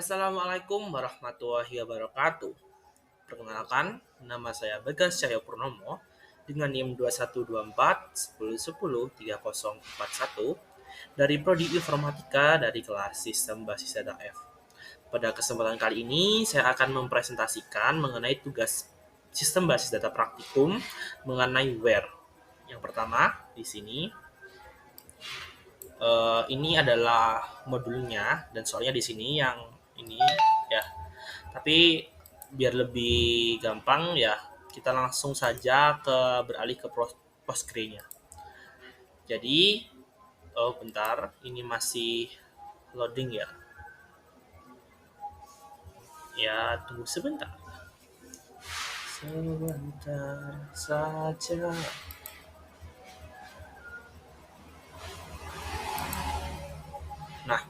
Assalamualaikum warahmatullahi wabarakatuh. Perkenalkan, nama saya Bagas Cahyapurnomo dengan NIM 2124 1010 3041 dari Prodi Informatika dari kelas Sistem Basis Data F. Pada kesempatan kali ini, saya akan mempresentasikan mengenai tugas Sistem Basis Data Praktikum mengenai WHERE. Yang pertama, di sini ini adalah modulnya dan soalnya di sini yang ini ya. Tapi biar lebih gampang ya, kita langsung saja beralih ke Postgre-nya. Jadi, oh bentar, ini masih loading ya. Ya, tunggu sebentar. Sebentar saja. Nah,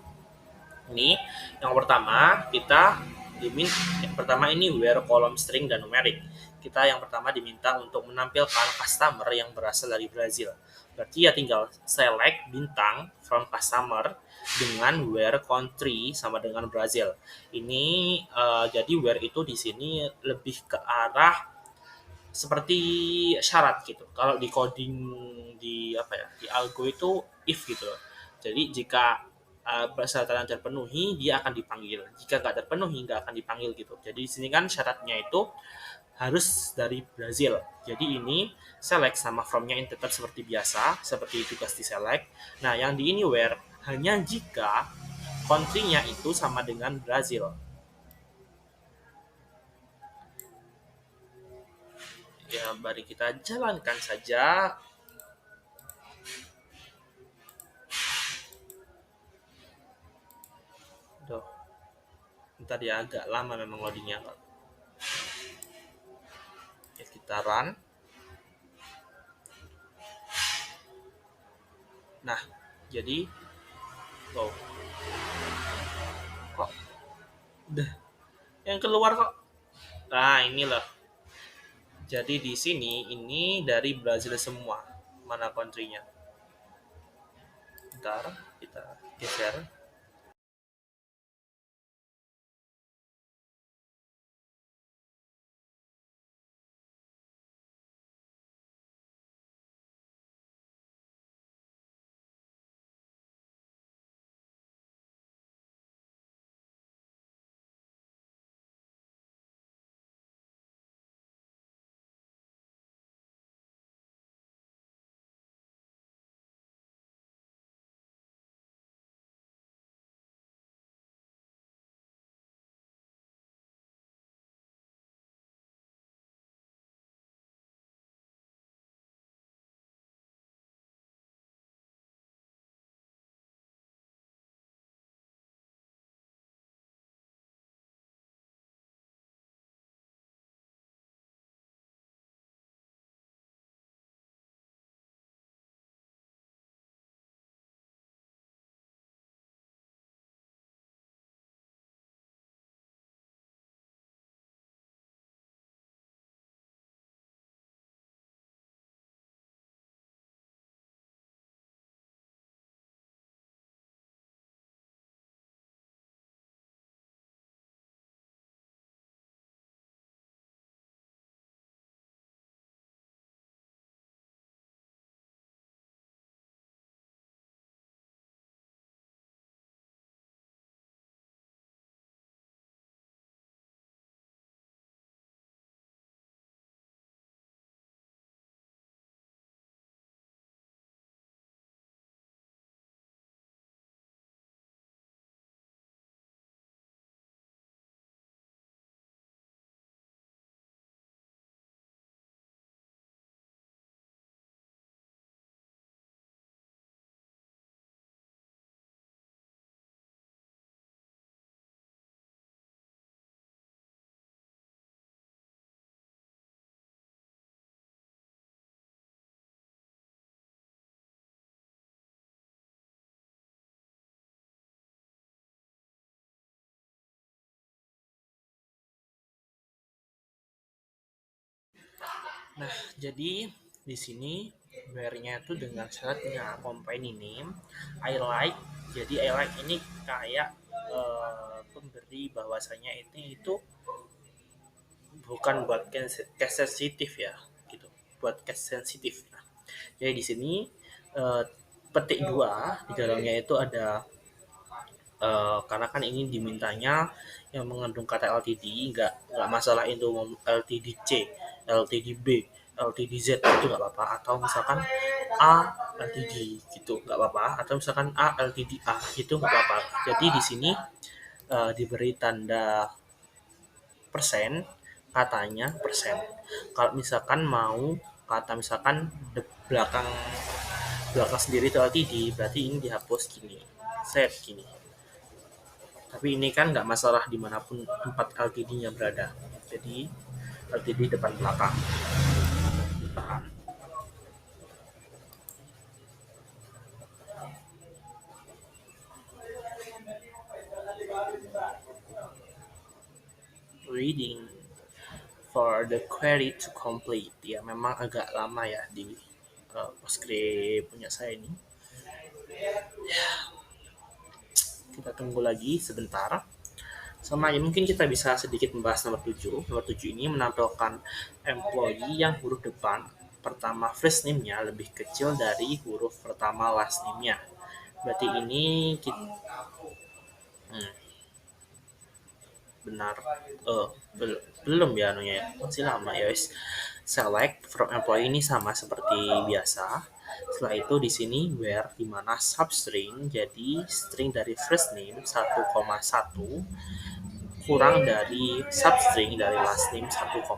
ini yang pertama yang pertama ini where column string dan numeric. Kita yang pertama diminta untuk menampilkan customer yang berasal dari Brazil. Berarti ya tinggal select bintang from customer dengan where country sama dengan Brazil. Ini jadi where itu di sini lebih ke arah seperti syarat gitu. Kalau di coding di apa ya, di algo itu if gitu loh. Jadi jika persyaratan terpenuhi dia akan dipanggil. Jika nggak terpenuhi nggak akan dipanggil gitu. Jadi di sini kan syaratnya itu harus dari Brazil. Jadi ini select sama from-nya tetap seperti biasa, seperti tugas di select. Nah, yang di anywhere hanya jika country-nya itu sama dengan Brazil. Ya, mari kita jalankan saja. Duh, ntar ya agak lama memang loadingnya. Ya, kita run. Nah, jadi oh, kok udah yang keluar kok. Nah, ini loh. Jadi di sini ini dari Brazil semua. Mana country-nya? Ntar kita geser. Nah, jadi di sini where-nya itu dengan syaratnya company name I like. Jadi I like ini kayak memberi bahwasanya itu bukan buat case sensitif ya, gitu. Buat case sensitif. Nah, jadi di sini petik 2 di dalamnya itu ada karena kan ini dimintanya yang mengandung kata LTD, nggak masalah itu LTDC, LTDB, LTDZ itu nggak apa-apa, atau misalkan A LTD gitu nggak apa-apa, atau misalkan A LTDA itu nggak apa-apa. Jadi di sini diberi tanda persen, katanya persen. Kalau misalkan mau kata misalkan belakang belakang sendiri itu LTD, berarti ini dihapus gini, set gini. Tapi ini kan nggak masalah dimanapun tempat LTD-nya berada. Jadi LTD depan belakang. Reading for the query to complete. Ya memang agak lama ya di Postgre punya saya ini. Kita tunggu lagi sebentar. Sama ya, mungkin kita bisa sedikit membahas nomor 7. Nomor 7 ini menampilkan employee yang huruf depan pertama first name-nya lebih kecil dari huruf pertama last name-nya. Berarti ini kita, benar belum ya anunya ya, masih lama ya guys. Select from employee ini sama seperti biasa. Setelah itu di sini where di mana substring, jadi string dari first name 1,1 kurang dari substring dari last name 1,1.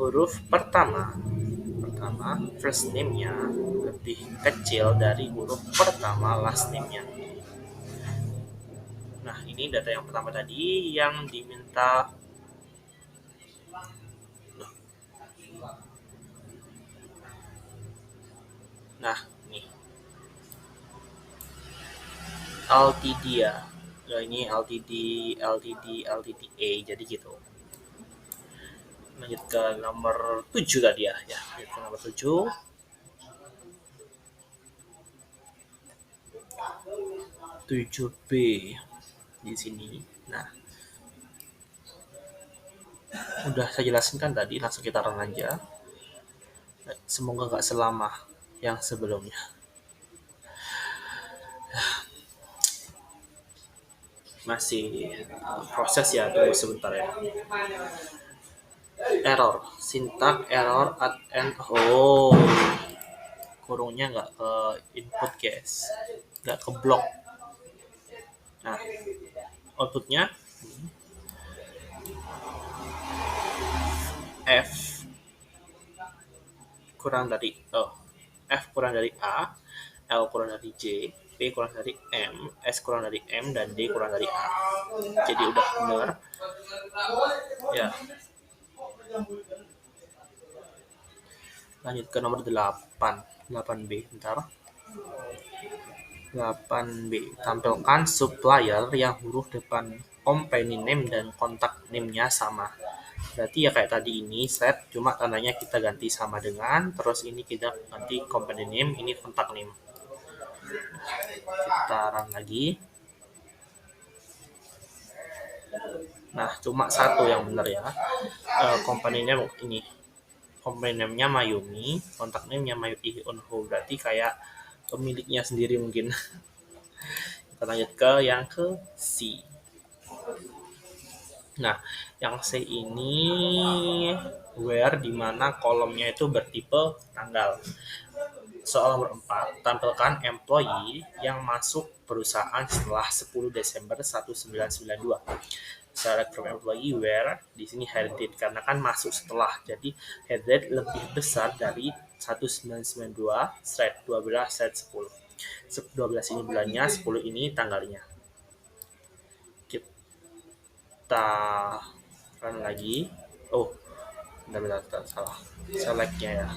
Huruf pertama first name-nya lebih kecil dari huruf pertama last name-nya. Nah, ini data yang pertama tadi yang diminta. Nah, nih LTD ya. Nah, ini LTD, LTDA, jadi gitu. Lanjut ke nomor 7 tadi ya. Lanjut ke nomor 7. 7B di sini. Nah, udah saya jelaskan kan tadi, langsung kita run aja. Semoga nggak selama yang sebelumnya. Masih proses ya, tunggu sebentar ya. Error, syntax error at end. Oh, kurungnya nggak ke input guys, nggak ke block. Nah, outputnya F kurang dari F kurang dari A, L kurang dari J, P kurang dari M, S kurang dari M, dan D kurang dari A. Jadi udah benar ya. Lanjut ke nomor 8, 8B, bentar. 8B, tampilkan supplier yang huruf depan company name dan kontak name-nya sama. Berarti ya kayak tadi ini set, cuma tandanya kita ganti sama dengan, terus ini kita ganti company name, ini kontak name. Kita run lagi. Nah, cuma satu yang benar ya. Company name ini. Company name-nya Mayumi, kontak name-nya Mayuki Onho. Berarti kayak pemiliknya sendiri mungkin. Kita lanjut ke yang ke C. Nah, yang C ini where di mana kolomnya itu bertipe tanggal. Soal nomor 4, tampilkan employee yang masuk perusahaan setelah 10 Desember 1992. Select from employee where di sini head date karena kan masuk setelah. Jadi head date lebih besar dari 1992 thread 12 thread 10. 12 ini bulannya, 10 ini tanggalnya. Kita run lagi. Oh, benar salah. Select-nya ya.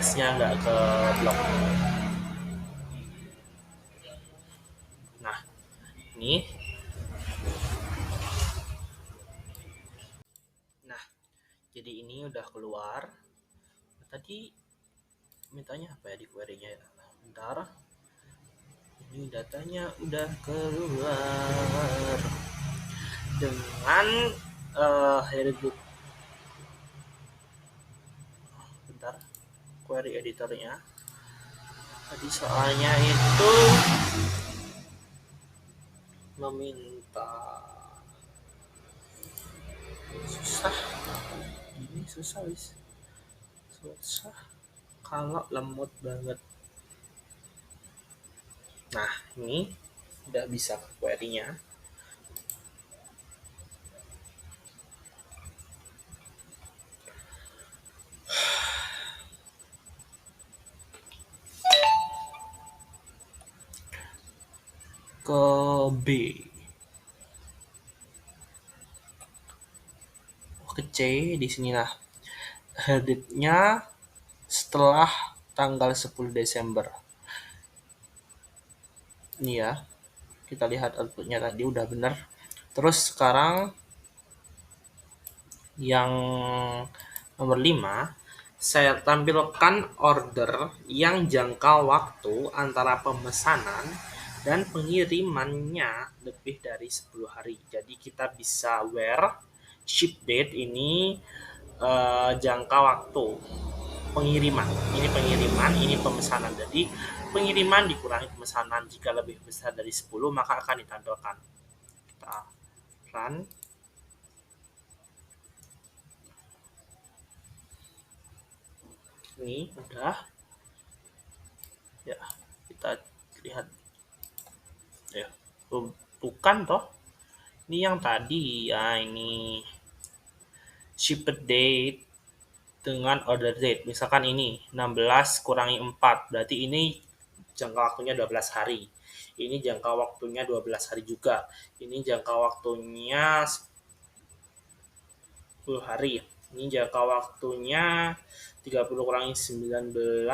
S-nya nggak ke blok. Nah, ini. Nah, jadi ini udah keluar. Tadi mintanya apa ya di query-nya ya? Bentar. Ini datanya udah keluar dengan Herbit. Bentar, query editornya. Tadi soalnya itu meminta susah, ini susah wis, susah kalau lemot banget. Nah, ini udah bisa query-nya. Ke B, ke C di sinilah headed-nya setelah tanggal 10 Desember. Ini ya, kita lihat outputnya tadi udah bener. Terus sekarang yang nomor 5, saya tampilkan order yang jangka waktu antara pemesanan dan pengirimannya lebih dari 10 hari. Jadi kita bisa where ship date ini jangka waktu pengiriman. Ini pengiriman, ini pemesanan. Jadi pengiriman dikurangi pemesanan. Jika lebih besar dari 10 maka akan ditampilkan. Kita run. Ini udah. Ya, kita lihat. Ya, bukan toh. Ini yang tadi ya, ini shipped date dengan order date. Misalkan ini 16 kurangi 4, berarti ini jangka waktunya 12 hari. Ini jangka waktunya 12 hari juga. Ini jangka waktunya 10 hari. Ini jangka waktunya 30 kurangi 19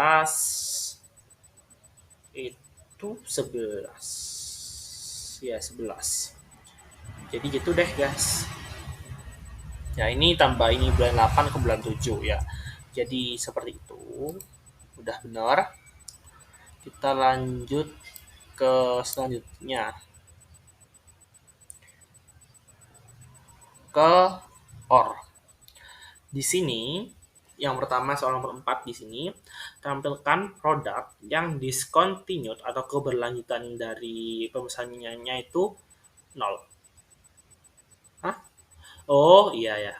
itu 11. Ya, 11. Jadi gitu deh, guys. Ya, ini tambah ini bulan 8 ke bulan 7 ya. Jadi seperti itu. Udah benar. Kita lanjut ke selanjutnya. Ke OR. Di sini yang pertama soal nomor 4 di sini tampilkan produk yang discontinued atau keberlanjutan dari pemesanannya itu 0. Hah? Oh, iya ya.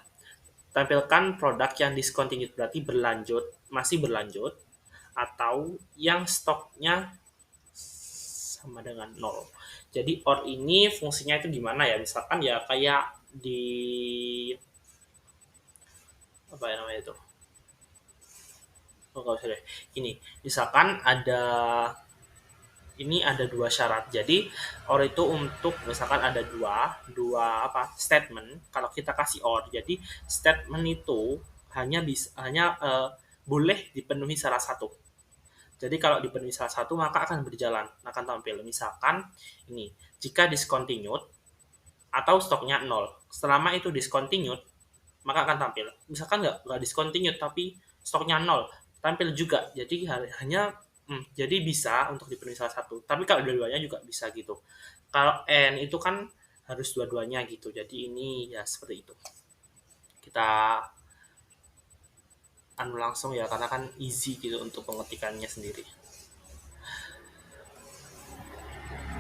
Tampilkan produk yang discontinued berarti berlanjut, masih berlanjut atau yang stoknya sama dengan 0. Jadi OR ini fungsinya itu gimana ya? Misalkan ya kayak di apa ya namanya itu? Oh, nggak usah deh. Ini, misalkan ada dua syarat. Jadi OR itu untuk misalkan ada dua apa statement. Kalau kita kasih OR, jadi statement itu hanya boleh dipenuhi salah satu. Jadi kalau dipenuhi salah satu maka akan berjalan, akan tampil. Misalkan ini, jika discontinued atau stoknya 0. Selama itu discontinued maka akan tampil. Misalkan nggak discontinued tapi stoknya 0, tampil juga. Jadi hanya jadi bisa untuk dipenuhi salah satu. Tapi kalau dua-duanya juga bisa gitu. Kalau N itu kan harus dua-duanya gitu. Jadi ini ya seperti itu. Kita langsung ya karena kan easy gitu untuk pengetikannya sendiri.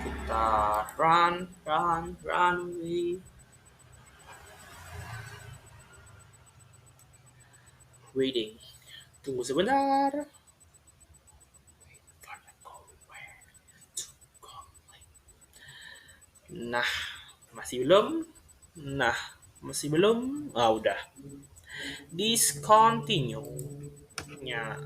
Kita run away. Waiting. Tunggu sebentar. Nah, masih belum? Nah, masih belum? Ah, udah. Discontinue-nya.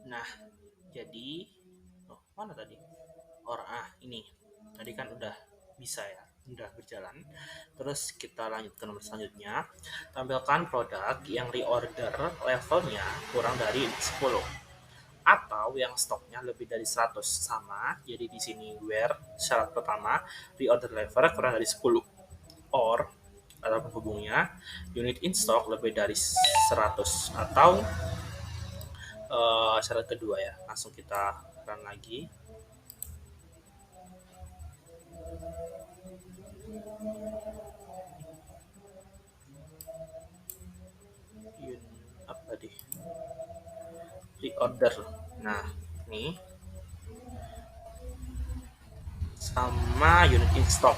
Nah, jadi mana tadi? Ini. Tadi kan udah bisa ya. udah berjalan. Terus kita lanjut ke nomor selanjutnya. Tampilkan produk yang reorder levelnya kurang dari 10 atau yang stoknya lebih dari 100 sama. Jadi di sini where syarat pertama reorder level kurang dari 10 or atau penghubungnya unit in stock lebih dari 100 atau syarat kedua ya. Langsung kita run lagi. Apa di reorder. Nah, ini sama unit in stock.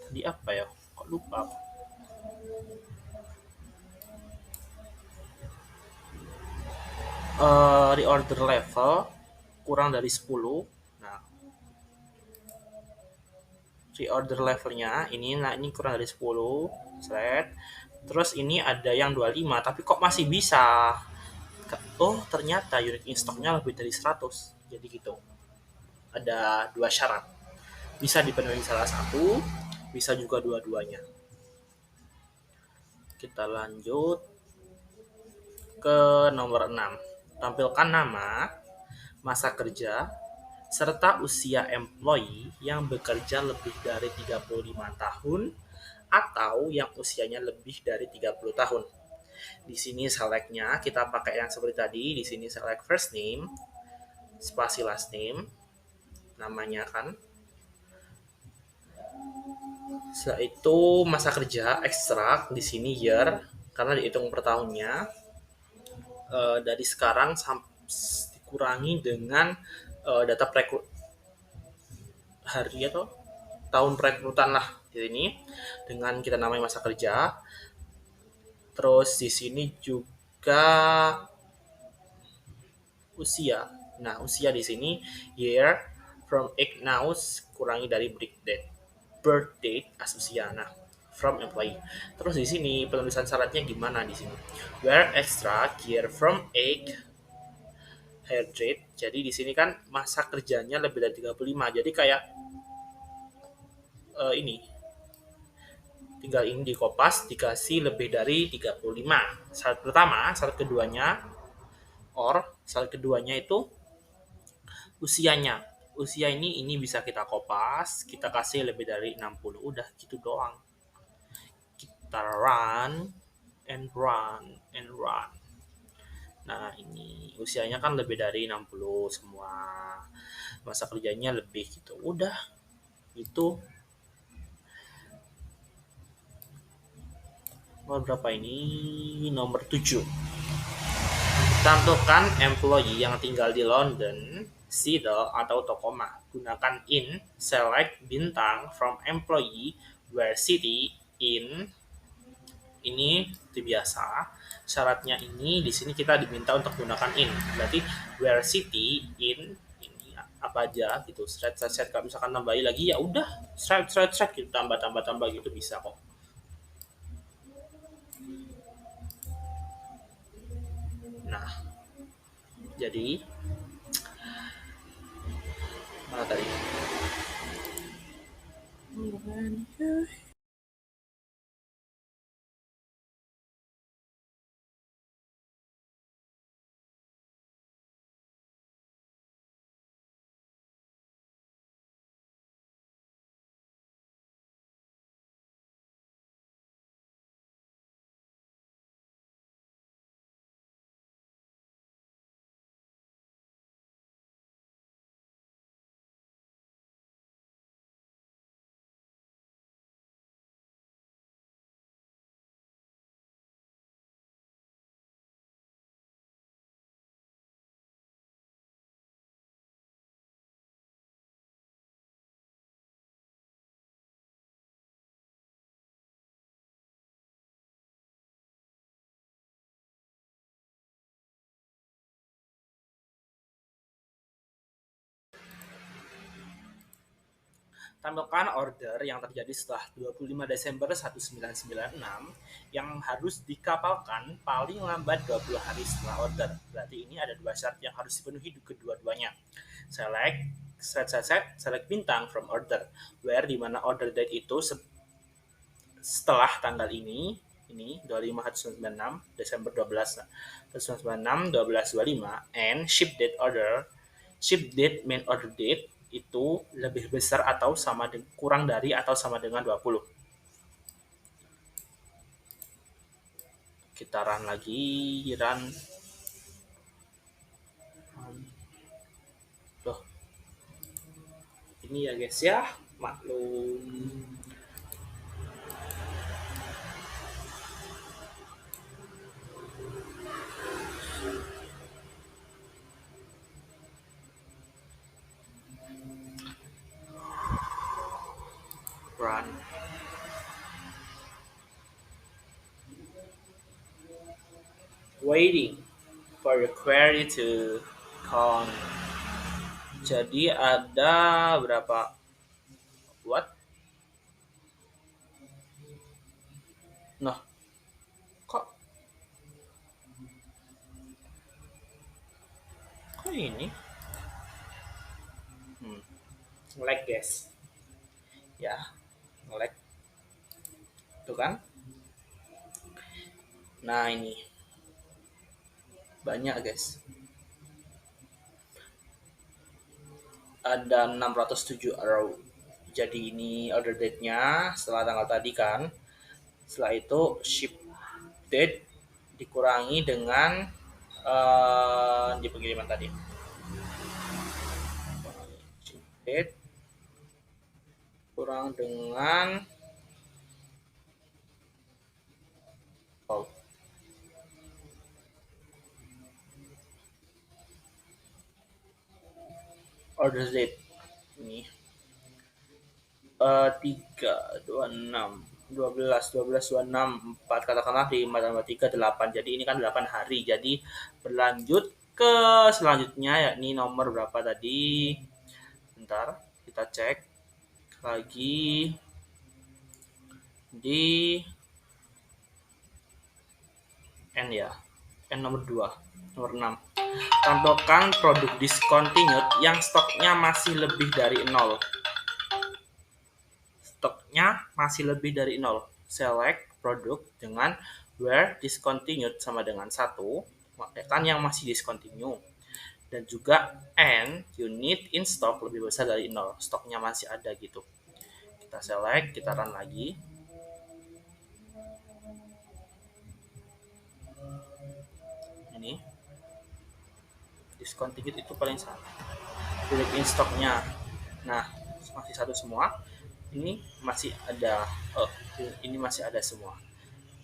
Tadi apa ya? Kok lupa aku. Reorder level kurang dari 10. Nah, reorder levelnya ini kurang dari 10 slide. Terus ini ada yang 25 tapi kok masih bisa. Oh, ternyata unit in stocknya lebih dari 100. Jadi gitu. Ada dua syarat. Bisa dipenuhi salah satu, bisa juga dua-duanya. Kita lanjut ke nomor 6. Tampilkan nama, masa kerja, serta usia employee yang bekerja lebih dari 35 tahun atau yang usianya lebih dari 30 tahun. Di sini select-nya kita pakai yang seperti tadi. Di sini select first name, spasi last name, namanya kan. Setelah itu masa kerja ekstrak di sini year karena dihitung per tahunnya. Dari sekarang dikurangi dengan data perekrut hari atau tahun perekrutan lah di sini dengan kita namai masa kerja. Terus di sini juga usia. Nah, usia di sini year from egg now kurangi dari birth date as usia. Nah, from employee. Terus di sini penulisan syaratnya gimana di sini? Where extra year from egg hair trade. Jadi di sini kan masa kerjanya lebih dari 35. Jadi kayak ini tinggal ini di kopas dikasih lebih dari 35. Syarat pertama, syarat keduanya syarat keduanya itu usianya. Usia ini bisa kita kopas, kita kasih lebih dari 60. Udah gitu doang. Kita run and run and run. Nah, ini usianya kan lebih dari 60 semua. Masa kerjanya lebih gitu. Udah. Itu nomor berapa ini? Nomor 7. Tentukan employee yang tinggal di London, Seattle, atau Tacoma. Gunakan in, select bintang from employee, where city, in. Ini itu biasa. Syaratnya ini di sini kita diminta untuk gunakan in. Berarti where city, in, ini apa aja gitu. Set kalau misalkan tambahin lagi ya udah, set gitu tambah gitu bisa kok. Nah, jadi mana tadi? Tampilkan order yang terjadi setelah 25 Desember 1996 yang harus dikapalkan paling lambat 20 hari setelah order. Berarti ini ada dua syarat yang harus dipenuhi kedua-duanya. Select bintang from order, where di mana order date itu setelah tanggal ini 25/196 Desember 12/196 12/25 and ship date main order date itu lebih besar atau kurang dari atau sama dengan 20. Kita run lagi, loh ini ya guys ya, maklum. Run. Waiting for the query to count. Jadi ada berapa? What? Nah, kok ini? Nge-lag guys. Ya, nge-lag. Tuh kan? Nah ini banyak guys, ada 607 arrow. Jadi ini order date-nya setelah tanggal tadi kan. Setelah itu ship date dikurangi dengan di pengiriman tadi. Ship date kurang dengan order date ini 3, 26, 12, 26, 4, katakanlah 5 tambah 3, 8. Jadi ini kan 8 hari. Jadi berlanjut ke selanjutnya yakni nomor berapa tadi? Bentar, kita cek lagi di N ya. N nomor 2, nomor 6. Tampilkan produk discontinued yang stoknya masih lebih dari 0. Stoknya masih lebih dari 0. Select produk dengan where discontinued sama dengan 1, kan yang masih discontinue. Dan juga and unit in stock lebih besar dari 0. Stoknya masih ada gitu. Kita select, kita run lagi. Ini discontinued itu paling sama. Unit in stocknya. Nah, masih satu semua. Ini masih ada, ini masih ada semua.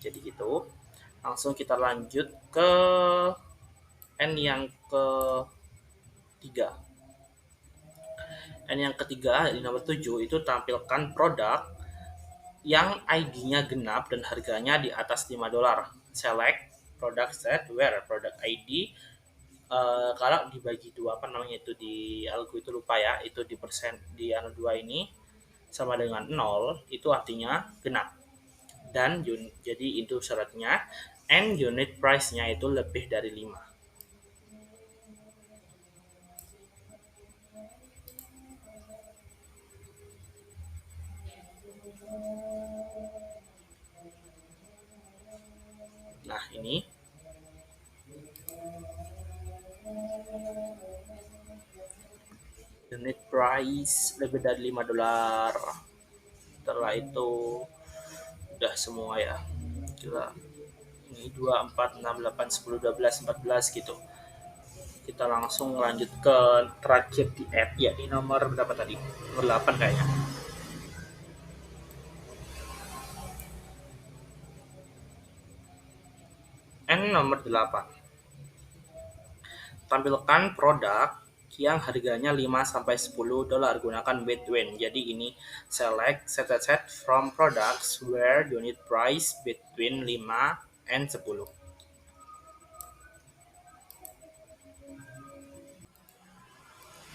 Jadi gitu. Langsung kita lanjut ke N yang ketiga. N yang ketiga di nomor 7 itu tampilkan produk yang ID-nya genap dan harganya di atas $5. Select product set where product ID kalau dibagi dua itu di algo itu lupa ya, itu di persen di anu 2 ini sama dengan 0, itu artinya genap. Dan jadi itu syaratnya and unit price-nya itu lebih dari 5. Nah, ini unit price lebih dari $5. Setelah itu udah semua ya. Kita ini 2, 4, 6, 8, 10, 12, 14 gitu. Kita langsung lanjut ke terakhir di app ya, di nomor berapa tadi? Nomor 8 kayaknya. N nomor 8. Tampilkan produk yang harganya 5 sampai $10 gunakan between. Jadi ini select set from products where unit price between 5 and 10.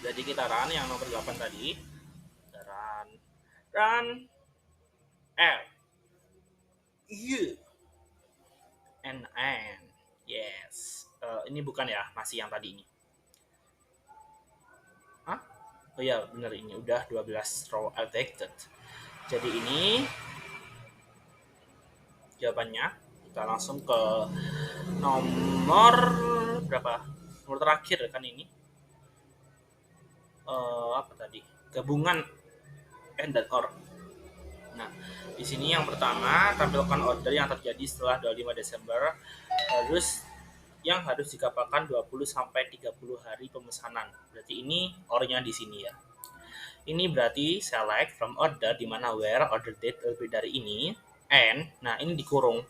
Jadi kita run yang nomor 8 tadi. Kita run. dan L, U, and N. Yes. Ini bukan ya, masih yang tadi ini. Hah? Oh iya, bener ini udah 12 row affected. Jadi ini jawabannya. Kita langsung ke nomor berapa? Nomor terakhir kan ini. Apa tadi? Gabungan N dan OR. Nah, di sini yang pertama tampilkan order yang terjadi setelah 25 Desember. Terus yang harus dikapalkan 20 sampai 30 hari pemesanan. Berarti ini OR-nya di sini ya. Ini berarti select from order di mana where order date lebih dari ini and nah ini dikurung.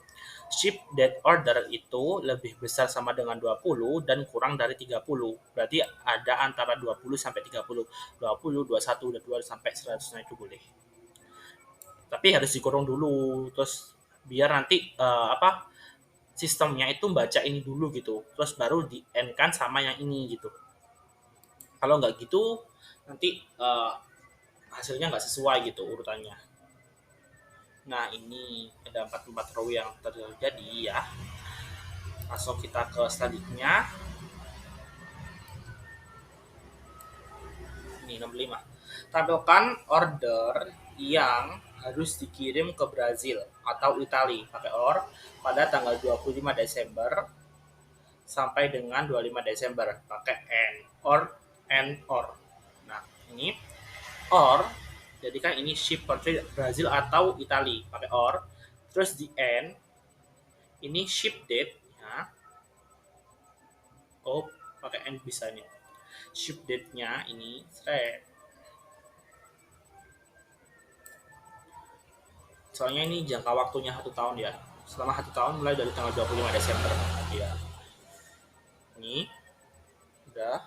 Ship date order itu lebih besar sama dengan 20 dan kurang dari 30. Berarti ada antara 20 sampai 30. 20, 21, 22 sampai 100 itu boleh. Tapi harus dikurung dulu terus biar nanti sistemnya itu baca ini dulu gitu. Terus baru di end kan sama yang ini gitu. Kalau nggak gitu nanti hasilnya nggak sesuai gitu urutannya. Nah ini ada 44 row yang terjadi ya. Langsung kita ke selanjutnya. Ini 65. Tampilkan order yang harus dikirim ke Brazil atau Italia pakai OR pada tanggal 25 Desember sampai dengan 25 Desember pakai N or. Nah, ini or jadi kan ini ship country Brazil atau Italia pakai or. Terus di N ini ship date ya. Oh, pakai N bisa nih. Ship date-nya ini soalnya ini jangka waktunya 1 tahun ya. Selama 1 tahun mulai dari tanggal 25 Desember ya. Ini udah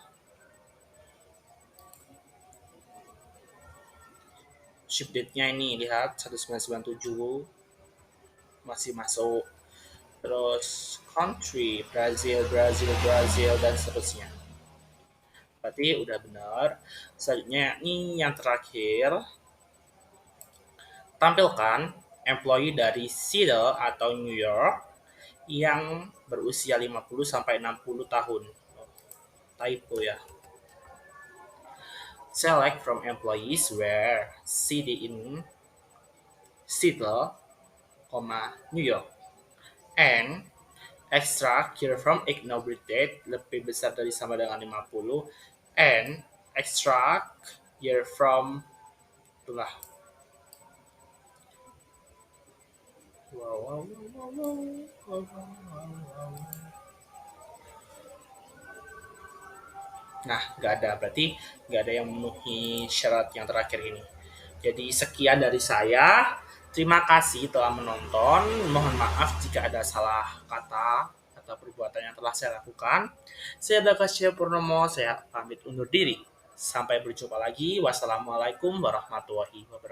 ship date-nya ini lihat 1997 masih masuk. Terus country Brazil dan seterusnya. Berarti udah benar. Selanjutnya ini yang terakhir tampilkan employee dari Seattle atau New York yang berusia 50 sampai 60 tahun. Typo ya. Select from employees where city in Seattle, New York. And extract here from ignore date lebih besar dari sama dengan 50 and extract here from itulah. Nah, nggak ada. Berarti nggak ada yang memenuhi syarat yang terakhir ini. Jadi sekian dari saya. Terima kasih telah menonton. Mohon maaf jika ada salah kata atau perbuatan yang telah saya lakukan. Saya Bakasya Purnomo, saya pamit undur diri. Sampai berjumpa lagi. Wassalamualaikum warahmatullahi wabarakatuh.